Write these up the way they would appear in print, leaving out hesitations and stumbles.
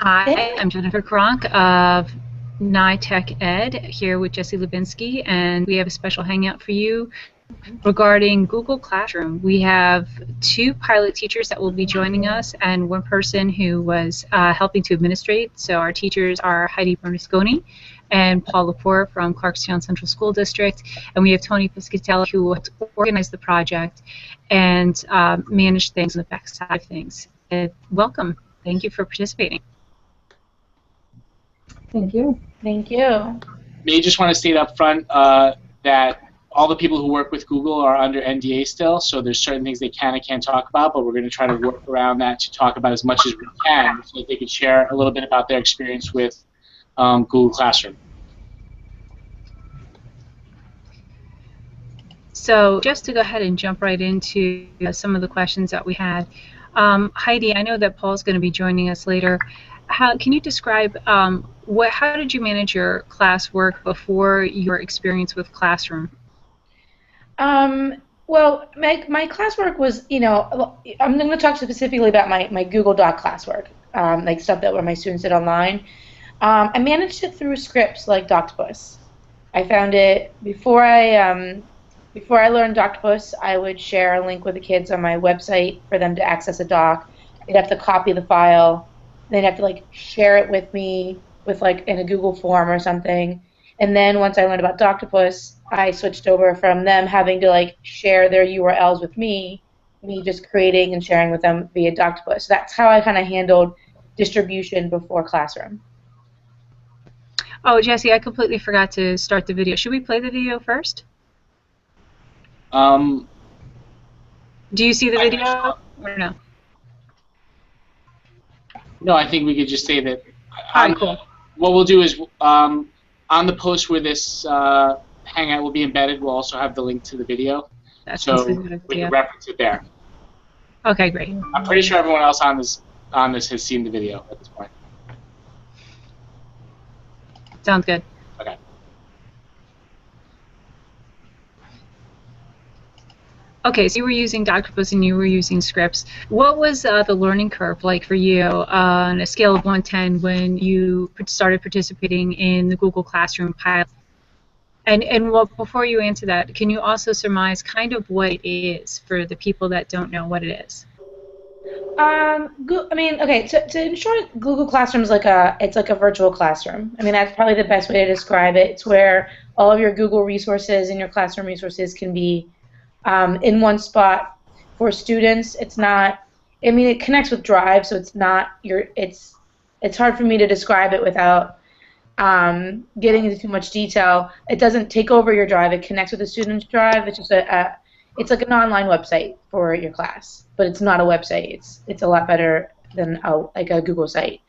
Hi, I'm Jennifer Kronk of NITech Ed here with Jesse Lubinsky, and we have a special hangout for you regarding Google Classroom. We have two pilot teachers that will be joining us and one person who was helping to administrate. So our teachers are Heidi Bernasconi and Paul Lepore from Clarkstown Central School District, and we have Tony Piscatelli who organized the project and managed things on the back side of things. Welcome. Thank you for participating. Thank you. Thank you. May just want to state up front that all the people who work with Google are under NDA still, so there's certain things they can and can't talk about, but we're going to try to work around that to talk about as much as we can so that they can share a little bit about their experience with Google Classroom. So just to go ahead and jump right into some of the questions that we had. Heidi, I know that Paul's going to be joining us later. Can you describe how did you manage your classwork before your experience with Classroom? Well, my classwork was, I'm going to talk specifically about my Google Doc classwork, like stuff that my students did online. I managed it through scripts like Doctopus. I found it before I learned Doctopus. I would share a link with the kids on my website for them to access a doc. They'd have to copy the file. They'd have to share it with me in a Google form or something. And then once I learned about Doctopus, I switched over from them having to share their URLs with me just creating and sharing with them via Doctopus. So that's how I kind of handled distribution before Classroom. Oh, Jesse, I completely forgot to start the video. Should we play the video first? Do you see the video or no? No, I think we could just say that. All right, cool. What we'll do is on the post where this hangout will be embedded, we'll also have the link to the video. So we can reference it there. Okay, great. I'm pretty sure everyone else on this has seen the video at this point. Sounds good. Okay. Okay, so you were using Doctopus and you were using scripts. What was the learning curve like for you on a scale of 1 to 10 when you started participating in the Google Classroom pilot? And before you answer that, can you also surmise kind of what it is for the people that don't know what it is? Okay, in short, Google Classroom is it's like a virtual classroom. I mean, that's probably the best way to describe it. It's where all of your Google resources and your classroom resources can be in one spot for students. It's not, it connects with Drive, so it's not it's hard for me to describe it without getting into too much detail. It doesn't take over your Drive. It connects with the student's Drive. It's just it's like an online website for your class, but it's not a website. It's a lot better than a Google site.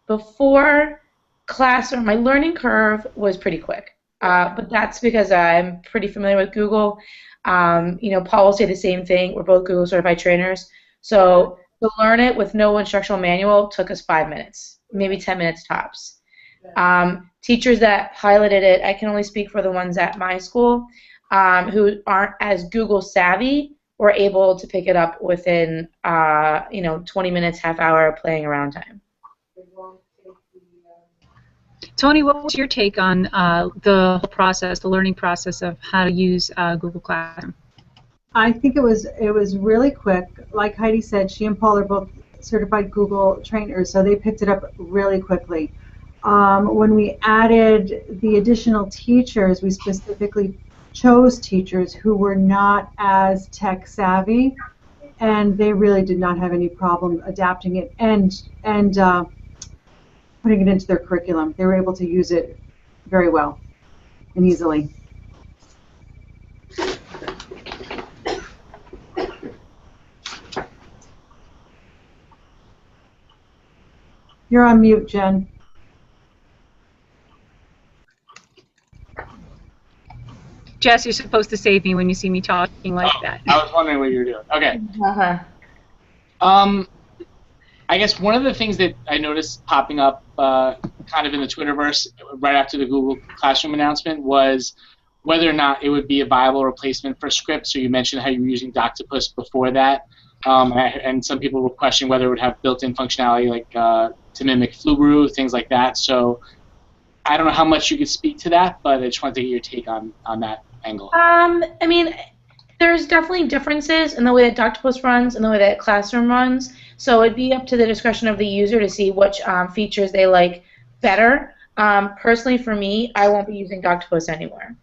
Before Classroom, my learning curve was pretty quick. But that's because I'm pretty familiar with Google. Paul will say the same thing. We're both Google certified trainers. So to learn it with no instructional manual took us 5 minutes, maybe 10 minutes tops. Teachers that piloted it, I can only speak for the ones at my school, who aren't as Google savvy, were able to pick it up within 20 minutes, half hour playing around time. Tony, what was your take on the whole process, the learning process of how to use Google Classroom? I think it was really quick. Like Heidi said, she and Paul are both certified Google trainers, so they picked it up really quickly. When we added the additional teachers, we specifically chose teachers who were not as tech savvy, and they really did not have any problem adapting it and putting it into their curriculum. They were able to use it very well and easily. You're on mute, Jen. Jess, you're supposed to save me when you see me talking like that. I was wondering what you were doing. Okay. I guess one of the things that I noticed popping up kind of in the Twitterverse right after the Google Classroom announcement was whether or not it would be a viable replacement for script. So you mentioned how you were using Doctopus before that. and some people were questioning whether it would have built-in functionality like to mimic Flubaroo, things like that. So I don't know how much you could speak to that, but I just wanted to get your take on that angle. I mean, there's definitely differences in the way that Doctopus runs and the way that Classroom runs. So it'd be up to the discretion of the user to see which features they like better. Personally, for me, I won't be using Doctopus anymore.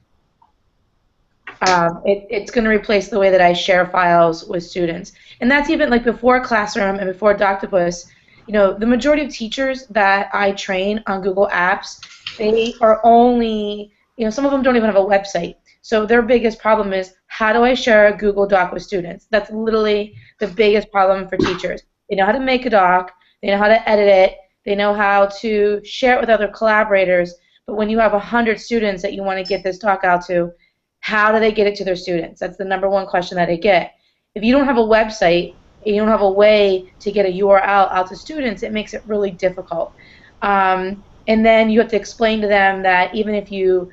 It's going to replace the way that I share files with students. And that's even like before Classroom and before Doctopus. You know, the majority of teachers that I train on Google Apps, they are only, you know, some of them don't even have a website. So their biggest problem is, how do I share a Google Doc with students? That's literally the biggest problem for teachers. They know how to make a doc, they know how to edit it, they know how to share it with other collaborators, but when you have 100 students that you want to get this doc out to, how do they get it to their students? That's the #1 question that I get. If you don't have a website, and you don't have a way to get a URL out to students, it makes it really difficult. And then you have to explain to them that even if you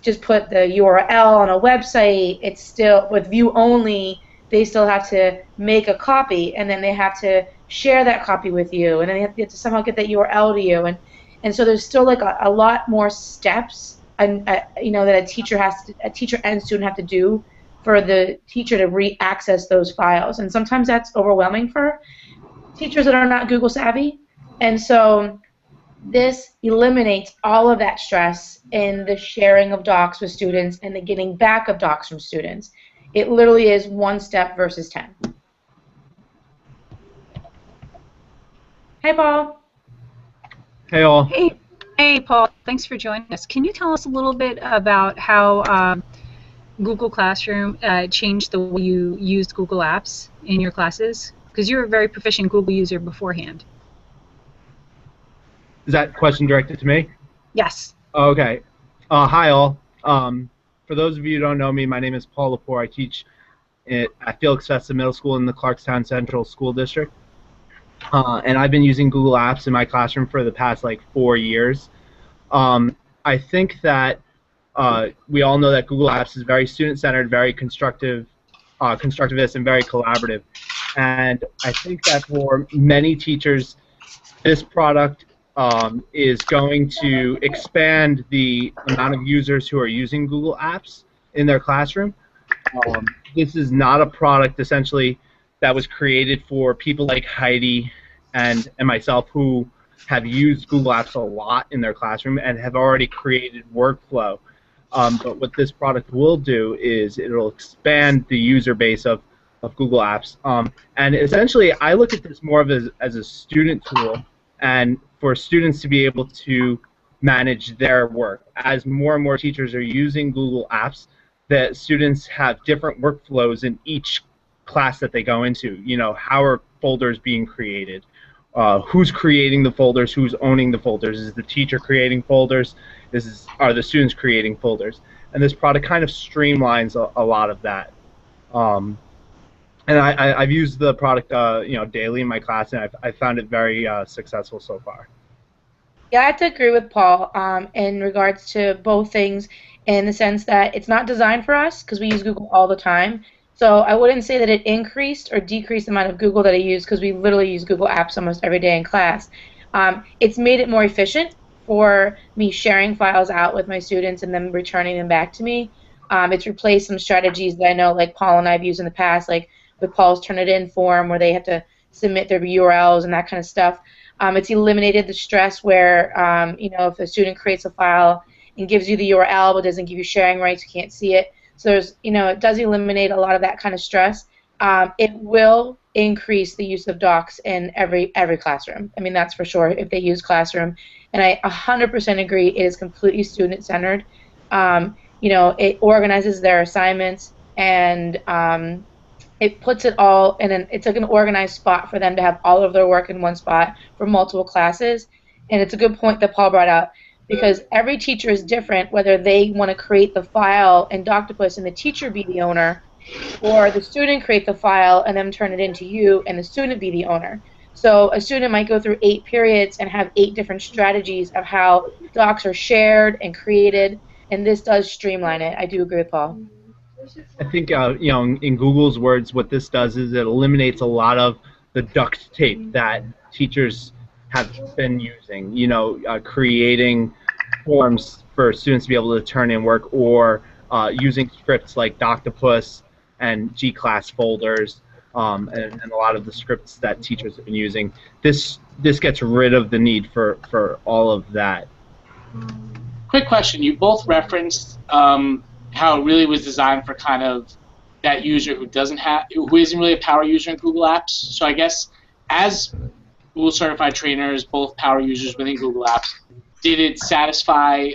just put the URL on a website, it's still, with view only, they still have to make a copy, and then they have to share that copy with you, and then they have to somehow get that URL to you, and so there's still like a lot more steps, and you know, that a teacher and student have to do for the teacher to re-access those files, and sometimes that's overwhelming for teachers that are not Google savvy, and so this eliminates all of that stress in the sharing of docs with students and the getting back of docs from students. It literally is 1 step versus 10. Hey, Paul. Hey, all. Hey, Paul. Thanks for joining us. Can you tell us a little bit about how Google Classroom changed the way you used Google Apps in your classes? Because you're a very proficient Google user beforehand. Is that question directed to me? Yes. Okay. Hi, all. For those of you who don't know me, my name is Paul Lepore. I teach at Felix Festa Middle School in the Clarkstown Central School District. And I've been using Google Apps in my classroom for the past, like, 4 years. I think that we all know that Google Apps is very student-centered, very constructivist, and very collaborative. And I think that for many teachers, this product is going to expand the amount of users who are using Google Apps in their classroom. This is not a product, essentially, that was created for people like Heidi and myself who have used Google Apps a lot in their classroom and have already created workflow. But what this product will do is it'll expand the user base of Google Apps. And essentially, I look at this more of as a student tool, and for students to be able to manage their work. As more and more teachers are using Google Apps, the students have different workflows in each class that they go into. You know, how are folders being created? Who's creating the folders? Who's owning the folders? Is the teacher creating folders? Are the students creating folders? And this product kind of streamlines a lot of that. And I've used the product, you know, daily in my class, and I've found it very successful so far. Yeah, I have to agree with Paul in regards to both things, in the sense that it's not designed for us because we use Google all the time. So I wouldn't say that it increased or decreased the amount of Google that I use, because we literally use Google Apps almost every day in class. It's made it more efficient for me sharing files out with my students and then returning them back to me. It's replaced some strategies that I know, like Paul and I have used in the past, like with Paul's Turnitin form, where they have to submit their URLs and that kind of stuff. It's eliminated the stress where, you know, if a student creates a file and gives you the URL but doesn't give you sharing rights, you can't see it. So there's, you know, it does eliminate a lot of that kind of stress. It will increase the use of docs in every classroom. I mean, that's for sure, if they use Classroom. And I 100% agree, it is completely student-centered. You know, it organizes their assignments, and it puts it all in it's like an organized spot for them to have all of their work in one spot for multiple classes. And it's a good point that Paul brought up, because every teacher is different, whether they want to create the file in Doctopus and the teacher be the owner, or the student create the file and then turn it into you and the student be the owner. So a student might go through 8 periods and have 8 different strategies of how docs are shared and created, and this does streamline it. I do agree with Paul. I think, in Google's words, what this does is it eliminates a lot of the duct tape that teachers have been using, creating forms for students to be able to turn in work, or using scripts like Doctopus and G-Class folders, and a lot of the scripts that teachers have been using. This gets rid of the need for all of that. Quick question: you both referenced how it really was designed for kind of that user who isn't really a power user in Google Apps. So I guess as Google certified trainers, both power users within Google Apps, did it satisfy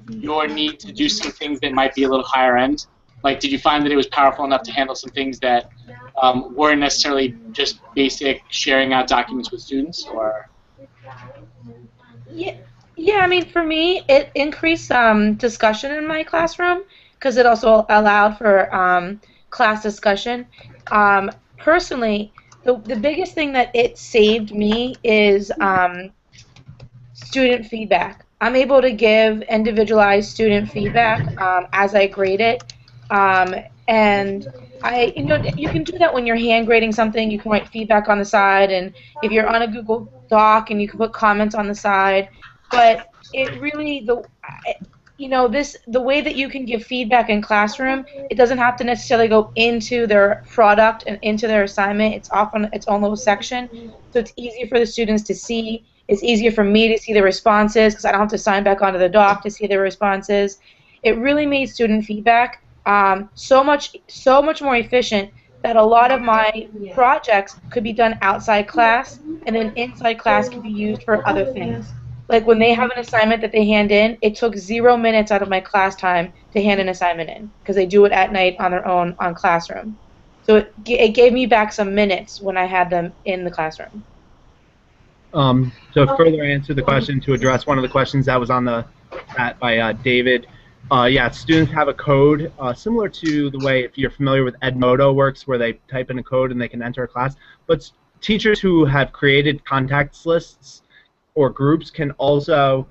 your need to do some things that might be a little higher end? Like, did you find that it was powerful enough to handle some things that weren't necessarily just basic sharing out documents with students, or? Yeah, I mean, for me, it increased discussion in my classroom because it also allowed for class discussion. Personally, the biggest thing that it saved me is student feedback. I'm able to give individualized student feedback as I grade it, and you can do that when you're hand grading something. You can write feedback on the side, and if you're on a Google Doc, and you can put comments on the side. But it really the way that you can give feedback in classroom, it doesn't have to necessarily go into their product and into their assignment. It's often its own little section, so it's easier for the students to see. It's easier for me to see the responses because I don't have to sign back onto the doc to see the responses. It really made student feedback so much more efficient that a lot of my projects could be done outside class, and then inside class could be used for other things. Like when they have an assignment that they hand in, it took 0 minutes out of my class time to hand an assignment in because they do it at night on their own on Classroom. So it gave me back some minutes when I had them in the classroom. To further answer the question, to address one of the questions that was on the chat by David, yeah, students have a code similar to the way, if you're familiar with Edmodo works, where they type in a code and they can enter a class. But teachers who have created contacts lists or groups can also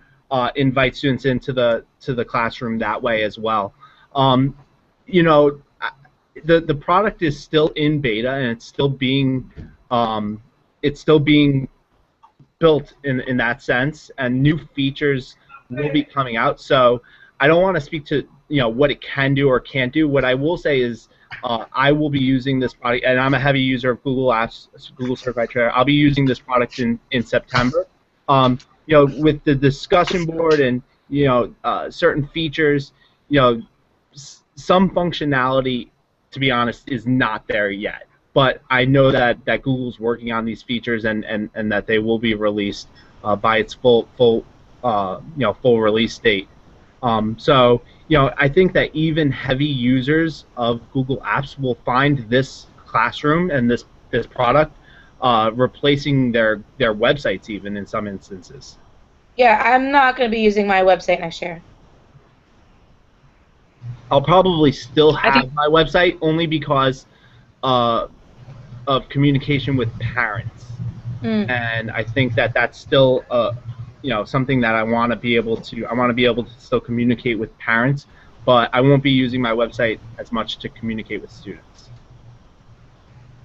invite students into the classroom that way as well. The product is still in beta, and it's still being built in that sense, and new features will be coming out. So I don't want to speak to what it can do or can't do. What I will say is I will be using this product, and I'm a heavy user of Google Apps, Google Certified Trainer. I'll be using this product in September. With the discussion board and certain features, some functionality, to be honest, is not there yet. But I know that Google's working on these features, and that they will be released by its full release date. So I think that even heavy users of Google Apps will find this classroom and this product replacing their websites even in some instances. Yeah, I'm not going to be using my website next year. I'll probably still have my website only because of communication with parents, and I think that that's still something that I want to be able to. I want to be able to still communicate with parents, but I won't be using my website as much to communicate with students.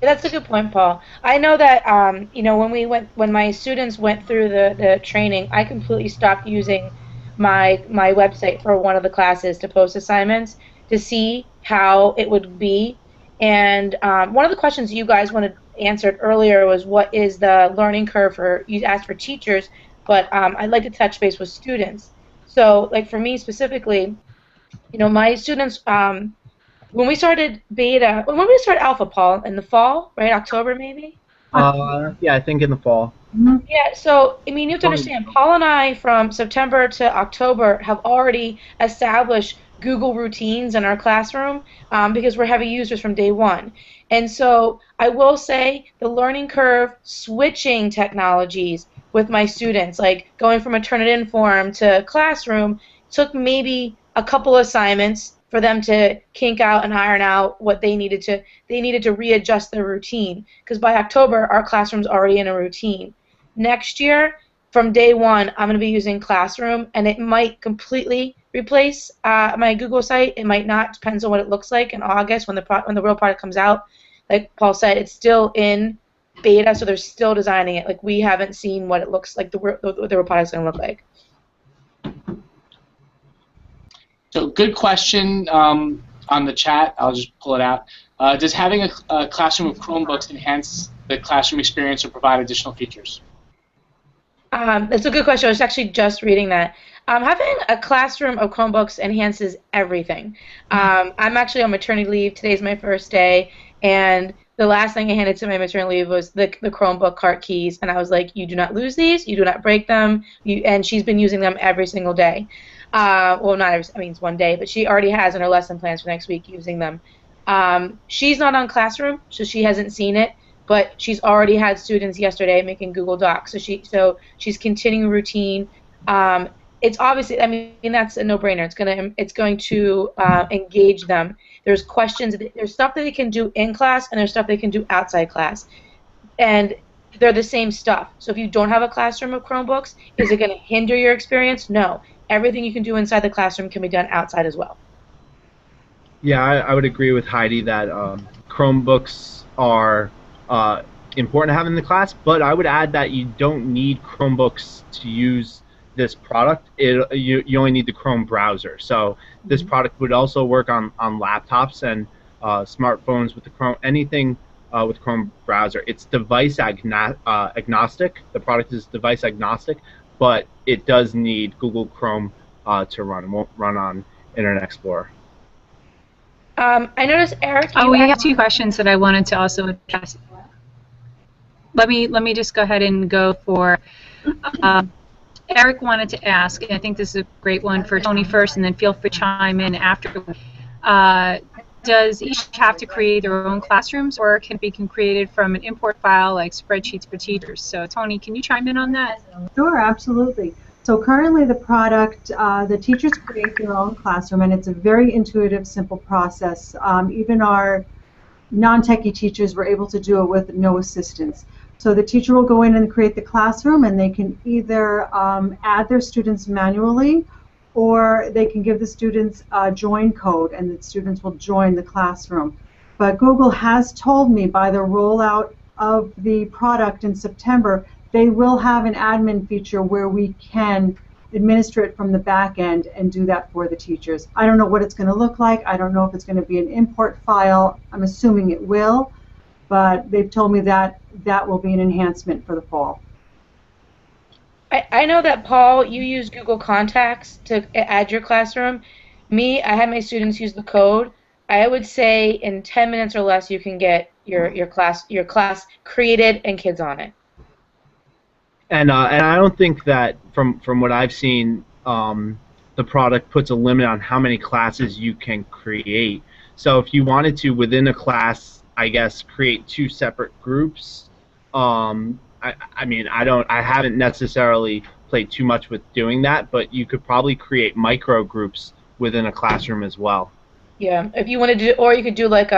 That's a good point, Paul. I know that when my students went through the training, I completely stopped using my website for one of the classes to post assignments to see how it would be. And one of the questions you guys wanted answered earlier was, what is the learning curve for, you asked for teachers, but I'd like to touch base with students. So like for me specifically, my students, when we started beta, when we started alpha, Paul, in the fall, right, October maybe? Yeah, I think in the fall. Yeah, so, I mean, you have to understand, Paul and I, from September to October, have already established Google routines in our classroom because we're heavy users from day one. And so I will say the learning curve switching technologies with my students, like going from a Turnitin form to Classroom, took maybe a couple assignments for them to kink out and iron out what they needed to readjust their routine, because by October our classroom's already in a routine. Next year from day one, I'm going to be using Classroom, and it might completely replace my Google site. It might not. Depends on what it looks like in August when the real product comes out. Like Paul said, it's still in beta, so they're still designing it. Like, we haven't seen what it looks like, the real product's going to look like. So good question on the chat. I'll just pull it out. Does having a classroom of Chromebooks enhance the classroom experience or provide additional features? That's a good question. I was actually just reading that. Having a classroom of Chromebooks enhances everything. I'm actually on maternity leave. Today's my first day, and the last thing I handed to my maternity leave was the Chromebook cart keys, and I was like, you do not lose these, you do not break them, and she's been using them every single day. Well, not every, I mean, it's one day, but she already has in her lesson plans for next week using them. She's not on Classroom, so she hasn't seen it, but she's already had students yesterday making Google Docs, so she's continuing routine. It's obviously, I mean, that's a no-brainer. It's going to engage them. There's questions, there's stuff that they can do in class, and there's stuff they can do outside class, and they're the same stuff. So if you don't have a classroom of Chromebooks, is it going to hinder your experience? No. Everything you can do inside the classroom can be done outside as well. Yeah, I would agree with Heidi that Chromebooks are important to have in the class, but I would add that you don't need Chromebooks to use this product. You only need the Chrome browser. So this product would also work on laptops and smartphones with the Chrome, anything with Chrome browser. It's device agnostic. The product is device agnostic, but it does need Google Chrome to run. It won't run on Internet Explorer. I noticed, Eric. We have two questions that I wanted to also address. Let me just go ahead and go for. Eric wanted to ask, and I think this is a great one for Tony first, and then feel free to chime in after. Does each have to create their own classrooms, or can it be created from an import file like spreadsheets for teachers? So, Tony, can you chime in on that? Sure, absolutely. So currently the product, the teachers create their own classroom, and it's a very intuitive, simple process. Even our non-techie teachers were able to do it with no assistance. So the teacher will go in and create the classroom, and they can either add their students manually, or they can give the students a join code, and the students will join the classroom. But Google has told me by the rollout of the product in September, they will have an admin feature where we can administer it from the back end and do that for the teachers. I don't know what it's going to look like. I don't know if it's going to be an import file. I'm assuming it will, but they've told me that that will be an enhancement for the fall. I know that, Paul, you use Google Contacts to add your classroom. Me, I had my students use the code. I would say in 10 minutes or less you can get your class created and kids on it. And I don't think that from what I've seen, the product puts a limit on how many classes you can create. So if you wanted to, within a class, I guess, create two separate groups. I mean, I haven't necessarily played too much with doing that, but you could probably create micro groups within a classroom as well. Yeah, if you wanted to, or you could do like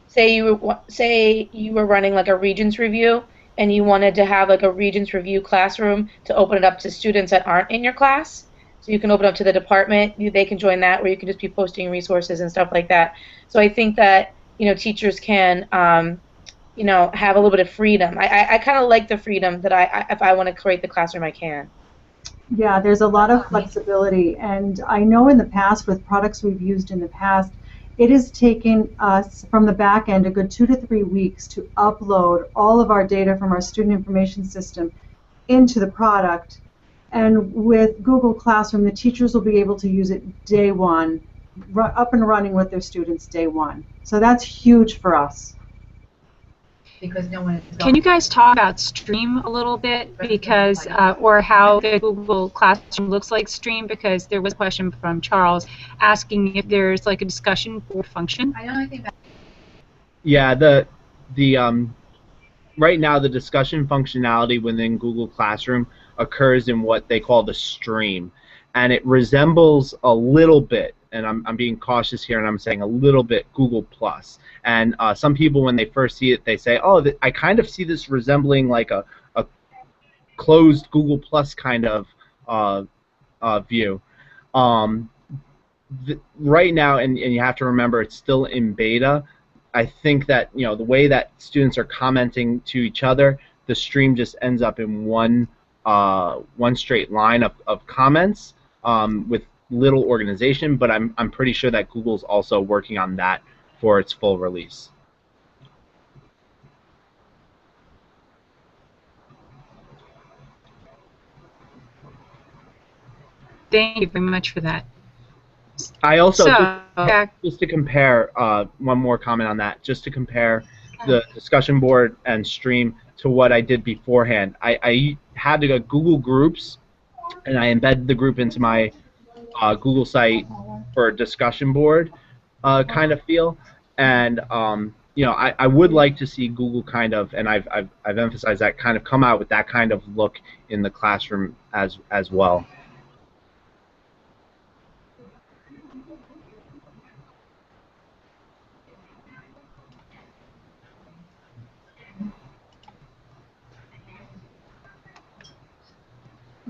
say you were running like a Regents review, and you wanted to have like a Regents review classroom to open it up to students that aren't in your class. So you can open up to the department, they can join that, or you can just be posting resources and stuff like that. So I think that, teachers can, have a little bit of freedom. I kind of like the freedom that if I want to create the classroom, I can. Yeah, there's a lot of flexibility, and I know in the past with products we've used in the past, it has taken us from the back end a good 2 to 3 weeks to upload all of our data from our student information system into the product. And with Google Classroom, the teachers will be able to use it day one, up and running with their students day one. So that's huge for us. Because no one is. Can you guys talk about Stream a little bit, because or how the Google Classroom looks like Stream? Because there was a question from Charles asking if there's like a discussion board function. I only think that. Yeah, right now the discussion functionality within Google Classroom occurs in what they call the stream, and it resembles a little bit, and I'm being cautious here and I'm saying a little bit, Google Plus. And some people, when they first see it, they say, oh, I kind of see this resembling like a closed Google Plus kind of view. Right now, and you have to remember it's still in beta. I think that the way that students are commenting to each other, the stream just ends up in one straight line of comments with little organization. But I'm pretty sure that Google's also working on that for its full release. Thank you very much for that. I also, So, just to compare, one more comment on that, just to compare the discussion board and stream to what I did beforehand. I had to go Google Groups, and I embedded the group into my Google site for a discussion board kind of feel. And I would like to see Google kind of, and I've emphasized that, kind of come out with that kind of look in the classroom as well.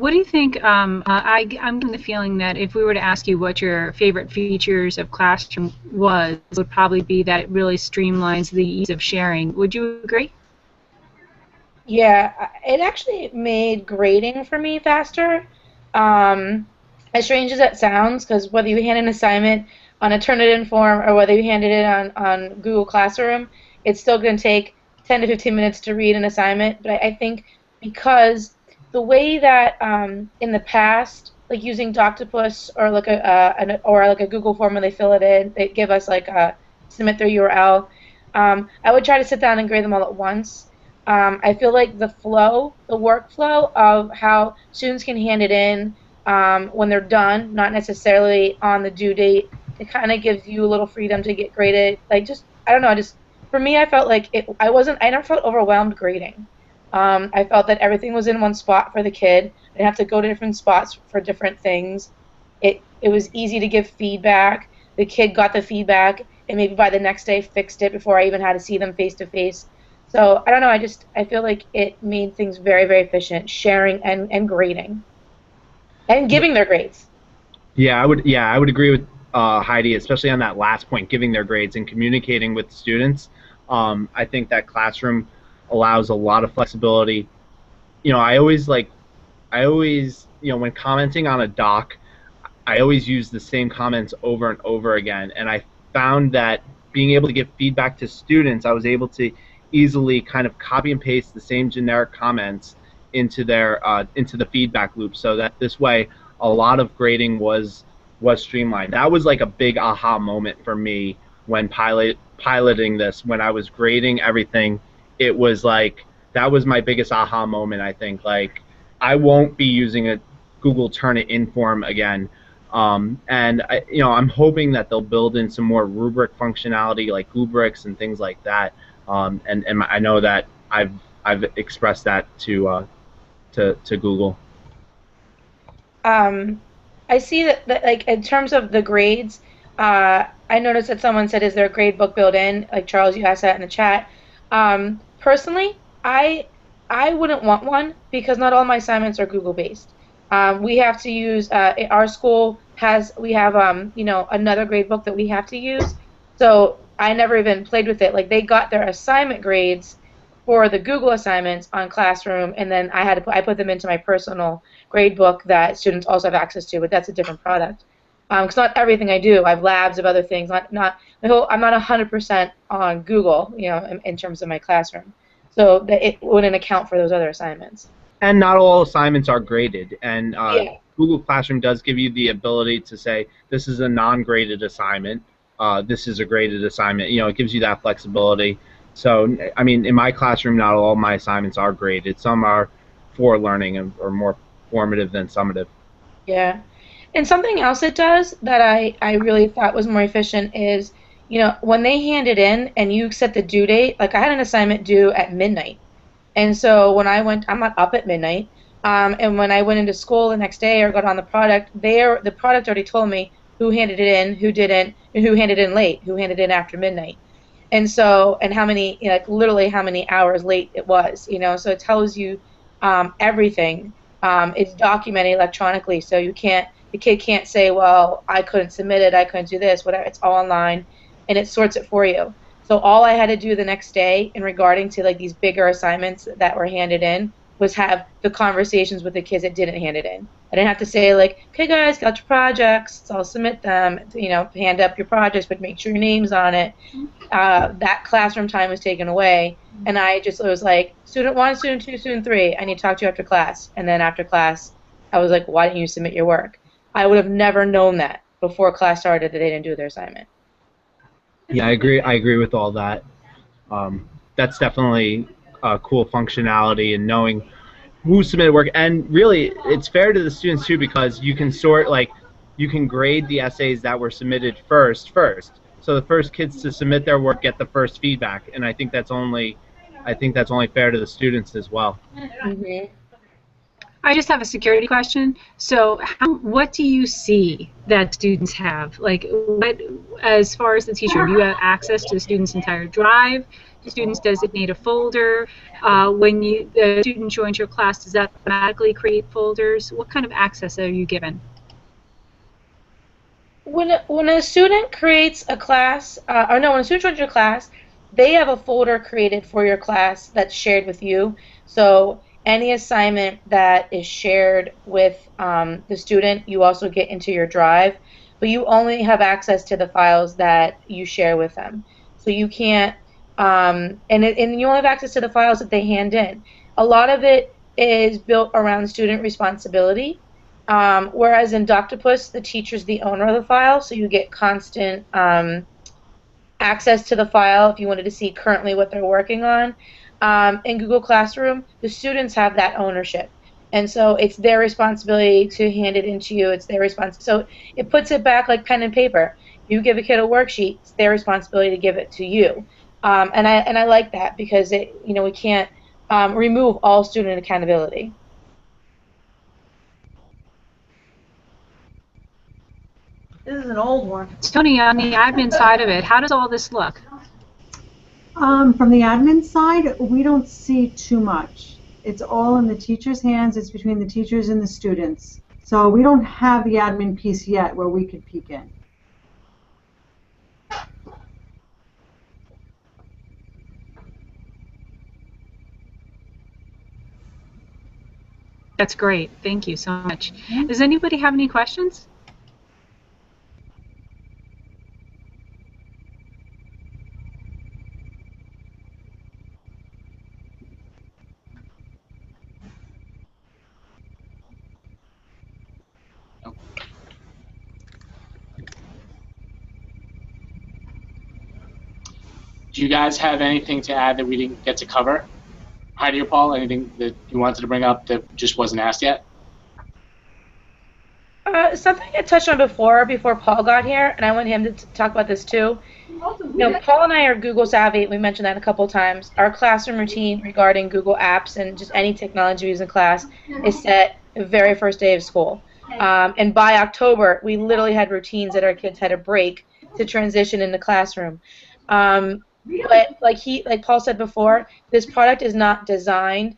what do you think? I'm getting the feeling that if we were to ask you what your favorite features of Classroom was, it would probably be that it really streamlines the ease of sharing. Would you agree? Yeah, it actually made grading for me faster. As strange as that sounds, because whether you hand an assignment on a Turnitin form or whether you handed it on Google Classroom, it's still going to take 10 to 15 minutes to read an assignment. But I think because the way that in the past, like using Doctopus or like a Google form when they fill it in, they give us like a submit their URL. I would try to sit down and grade them all at once. I feel like the workflow of how students can hand it in when they're done, not necessarily on the due date, it kind of gives you a little freedom to get graded. Like I don't know, for me, I felt like I never felt overwhelmed grading. I felt that everything was in one spot for the kid. I didn't have to go to different spots for different things. It was easy to give feedback. The kid got the feedback, and maybe by the next day fixed it before I even had to see them face to face. So I don't know. I feel like it made things very, very efficient, sharing and grading, and giving their grades. Yeah, I would agree with Heidi, especially on that last point, giving their grades and communicating with students. I think that Classroom allows a lot of flexibility. I always when commenting on a doc, I always use the same comments over and over again, and I found that being able to give feedback to students, I was able to easily kind of copy and paste the same generic comments into the feedback loop, so that this way a lot of grading was streamlined. That was like a big aha moment for me when piloting this. When I was grading everything, it was like that was my biggest aha moment. I think like I won't be using a Google Turnitin form again. And I'm hoping that they'll build in some more rubric functionality, like rubrics and things like that. And I know that I've expressed that to Google. I see that like in terms of the grades, I noticed that someone said, "Is there a grade book built in?" Like Charles, you asked that in the chat. Personally, I wouldn't want one because not all my assignments are Google based. We have to use our school we have another grade book that we have to use. So I never even played with it. Like they got their assignment grades for the Google assignments on Classroom, and then I put them into my personal grade book that students also have access to, but that's a different product. Because not everything I do, I have labs of other things. I'm not 100% on Google, in terms of my classroom. So that it wouldn't account for those other assignments. And not all assignments are graded, and Yeah. Google Classroom does give you the ability to say this is a non-graded assignment, this is a graded assignment. It gives you that flexibility. So, I mean, in my classroom, not all my assignments are graded. Some are for learning and or more formative than summative. Yeah. And something else it does that I really thought was more efficient is, when they hand it in and you set the due date, like I had an assignment due at midnight. And so when I'm not up at midnight, and when I went into school the next day or got on the product, the product already told me who handed it in, who didn't, and who handed in late, who handed in after midnight. And so, and how many, literally how many hours late it was, so it tells you everything is documented electronically, so the kid can't say, well, I couldn't submit it, I couldn't do this, whatever. It's all online, and it sorts it for you. So all I had to do the next day in regarding to like these bigger assignments that were handed in was have the conversations with the kids that didn't hand it in. I didn't have to say like, okay guys, got your projects, so I'll submit them, you know, hand up your projects, but make sure your name's on it. That classroom time was taken away, and it was like, student 1, student 2, student 3, I need to talk to you after class. And then after class, I was like, why didn't you submit your work? I would have never known that before class started that they didn't do their assignment. Yeah, I agree with all that. That's definitely a cool functionality in knowing who submitted work, and really it's fair to the students too, because you can sort, like, you can grade the essays that were submitted first. So the first kids to submit their work get the first feedback, and I think that's only fair to the students as well. Mm-hmm. I just have a security question. So what do you see that students have? Like, what, as far as the teacher, do you have access to the student's entire drive? Do students designate a folder? When the student joins your class, does that automatically create folders? What kind of access are you given? When a student creates a class, when a student joins your class, they have a folder created for your class that's shared with you. So any assignment that is shared with the student, you also get into your drive, but you only have access to the files that you share with them. So you can't, and you only have access to the files that they hand in. A lot of it is built around student responsibility, whereas in Doctopus, the teacher's the owner of the file, so you get constant access to the file if you wanted to see currently what they're working on. In Google Classroom, the students have that ownership, and so it's their responsibility to hand it into you. It's their responsibility. So it puts it back like pen and paper. You give a kid a worksheet, it's their responsibility to give it to you. And I like that, because we can't remove all student accountability. This is an old one. Tony, on the admin side of it, how does all this look? From the admin side, we don't see too much. It's all in the teacher's hands. It's between the teachers and the students. So we don't have the admin piece yet where we could peek in. That's great. Thank you so much. Does anybody have any questions? Do you guys have anything to add that we didn't get to cover? Heidi or Paul, anything that you wanted to bring up that just wasn't asked yet? Something I touched on before Paul got here, and I want him to talk about this too. Paul and I are Google savvy. We mentioned that a couple times. Our classroom routine regarding Google Apps and just any technology we use in class is set the very first day of school. And by October, we literally had routines that our kids had to break to transition in the classroom. But like Paul said before, this product is not designed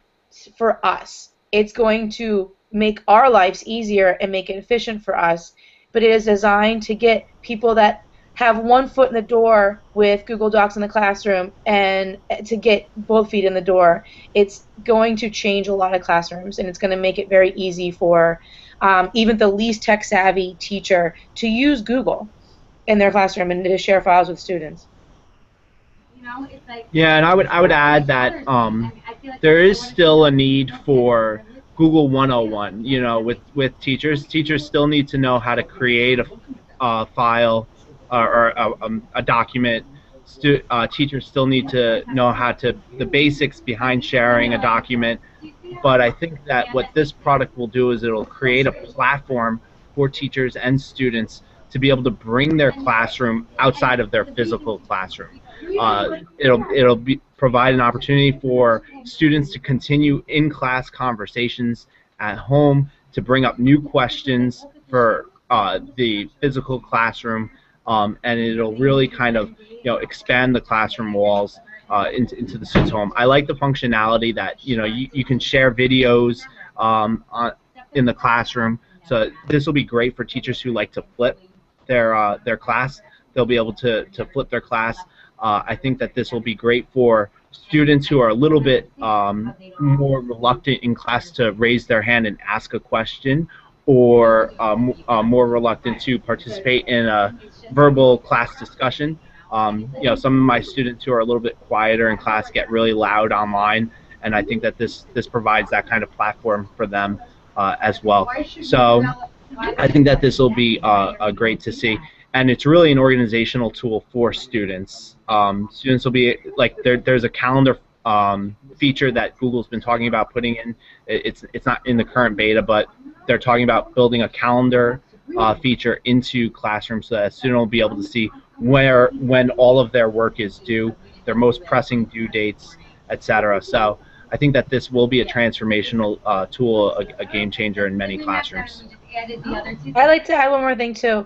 for us. It's going to make our lives easier and make it efficient for us, but it is designed to get people that have one foot in the door with Google Docs in the classroom and to get both feet in the door. It's going to change a lot of classrooms, and it's going to make it very easy for even the least tech-savvy teacher to use Google in their classroom and to share files with students. Yeah, and I would add that there is still a need for Google 101. With teachers. Teachers still need to know how to create a file or a document. Teachers still need to know the basics behind sharing a document. But I think that what this product will do is it'll create a platform for teachers and students to be able to bring their classroom outside of their physical classroom. It'll provide an opportunity for students to continue in-class conversations at home, to bring up new questions for the physical classroom, and it'll really kind of expand the classroom walls into the student's home. I like the functionality that you can share videos in the classroom. So this will be great for teachers who like to flip their class. They'll be able to flip their class. I think that this will be great for students who are a little bit more reluctant in class to raise their hand and ask a question, or more reluctant to participate in a verbal class discussion. Some of my students who are a little bit quieter in class get really loud online, and I think that this provides that kind of platform for them as well. So I think that this will be great to see, and it's really an organizational tool for students. Students will be like there's a calendar feature that Google's been talking about putting in. It's not in the current beta, but they're talking about building a calendar feature into Classroom so that a student will be able to see when all of their work is due, their most pressing due dates, etc. So I think that this will be a transformational tool, a game changer in many classrooms. I'd like to add one more thing too.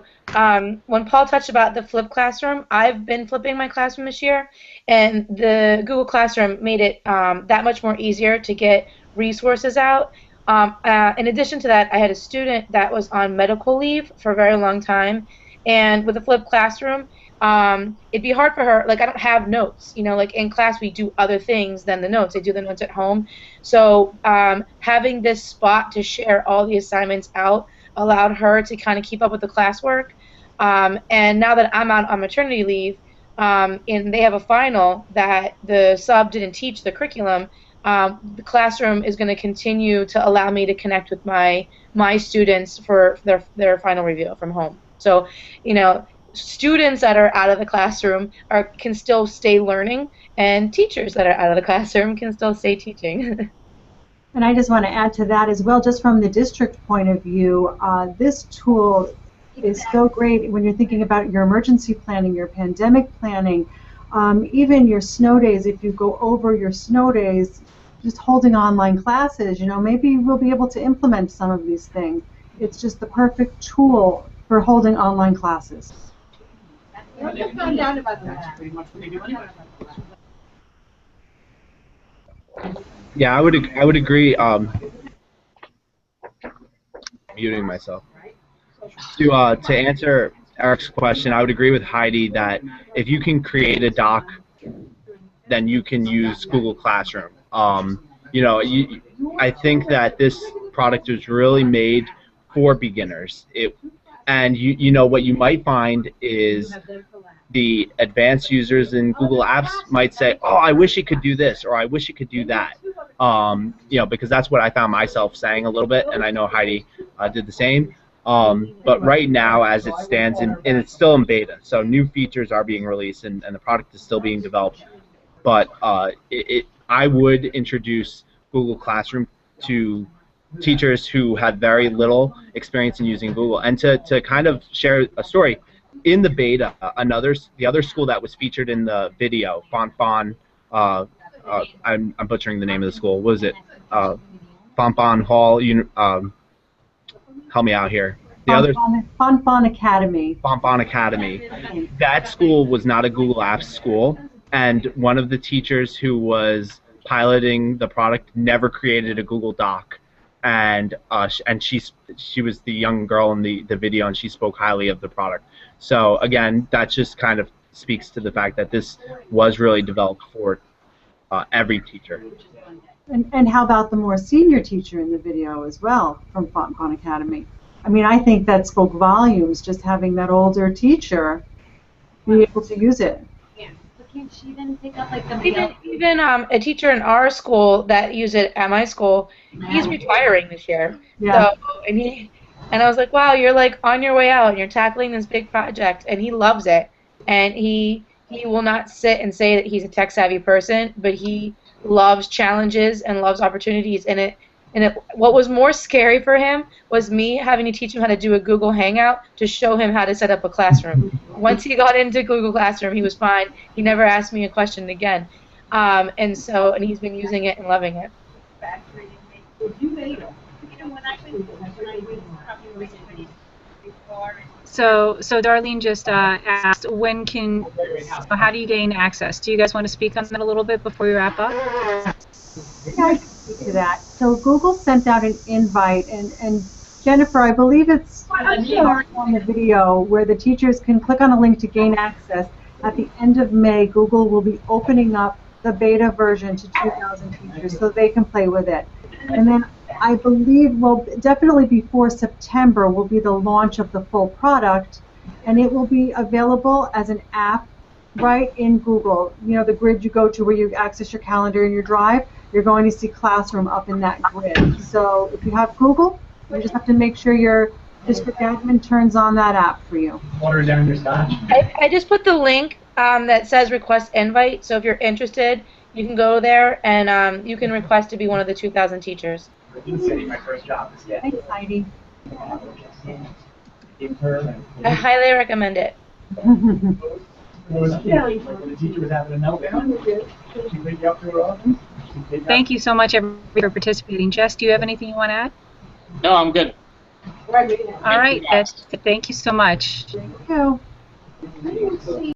When Paul touched about the flipped classroom, I've been flipping my classroom this year, and the Google Classroom made it that much more easier to get resources out. In addition to that, I had a student that was on medical leave for a very long time, and with a flipped classroom, it'd be hard for her. Like, I don't have notes, like in class we do other things than the notes. I do the notes at home. So having this spot to share all the assignments out allowed her to kind of keep up with the classwork. And now that I'm out on maternity leave, and they have a final that the sub didn't teach the curriculum, the classroom is going to continue to allow me to connect with my students for their final review from home. So, students that are out of the classroom can still stay learning, and teachers that are out of the classroom can still stay teaching. And I just want to add to that as well, just from the district point of view, this tool is so great when you're thinking about your emergency planning, your pandemic planning, even your snow days. If you go over your snow days, just holding online classes, maybe we'll be able to implement some of these things. It's just the perfect tool for holding online classes. Yeah, I would agree. Muting myself. To answer Eric's question, I would agree with Heidi that if you can create a doc, then you can use Google Classroom. I think that this product was really made for beginners. And what you might find is the advanced users in Google Apps might say, "Oh, I wish it could do this," or "I wish it could do that." Because that's what I found myself saying a little bit, and I know Heidi did the same. But right now, as it stands, and it's still in beta, so new features are being released, and the product is still being developed. But I would introduce Google Classroom to teachers who had very little experience in using Google. And to kind of share a story, in the beta, the other school that was featured in the video, Fonfon, I'm butchering the name of the school. What is it? Fonfon Hall. Help me out here. Fonfon Academy. Fonfon Academy. That school was not a Google Apps school, and one of the teachers who was piloting the product never created a Google Doc, and she was the young girl in the video, and she spoke highly of the product. So again, that just kind of speaks to the fact that this was really developed for every teacher. And how about the more senior teacher in the video as well from Fonfon Academy? I mean, I think that spoke volumes, just having that older teacher be able to use it. Can she then pick up like the even a teacher in our school that used it at my school, he's retiring this year. Yeah. So, and I was like, wow, you're like on your way out and you're tackling this big project, and he loves it. And he will not sit and say that he's a tech savvy person, but he loves challenges and loves opportunities. What was more scary for him was me having to teach him how to do a Google Hangout to show him how to set up a classroom. Once he got into Google Classroom, he was fine. He never asked me a question again. And he's been using it and loving it. So Darlene just asked, how do you gain access? Do you guys want to speak on that a little bit before we wrap up? Yeah, I can speak to that. So Google sent out an invite, and Jennifer, I believe it's on the video where the teachers can click on a link to gain access. At the end of May, Google will be opening up the beta version to 2,000 teachers so they can play with it. And then I believe, well, definitely before September will be the launch of the full product, and it will be available as an app right in Google. You know, the grid you go to where you access your calendar and your Drive, you're going to see Classroom up in that grid. So if you have Google, you just have to make sure your district admin turns on that app for you. Water down your scotch. I just put the link that says request invite, so if you're interested, you can go there and you can request to be one of the 2,000 teachers. My first job is Thanks, Heidi. I highly recommend it. When the teacher was having a meltdown, she picked you up to her office. Thank you so much, everybody, for participating. Jess, do you have anything you want to add? No, I'm good. All right, thank you so much. Thank you.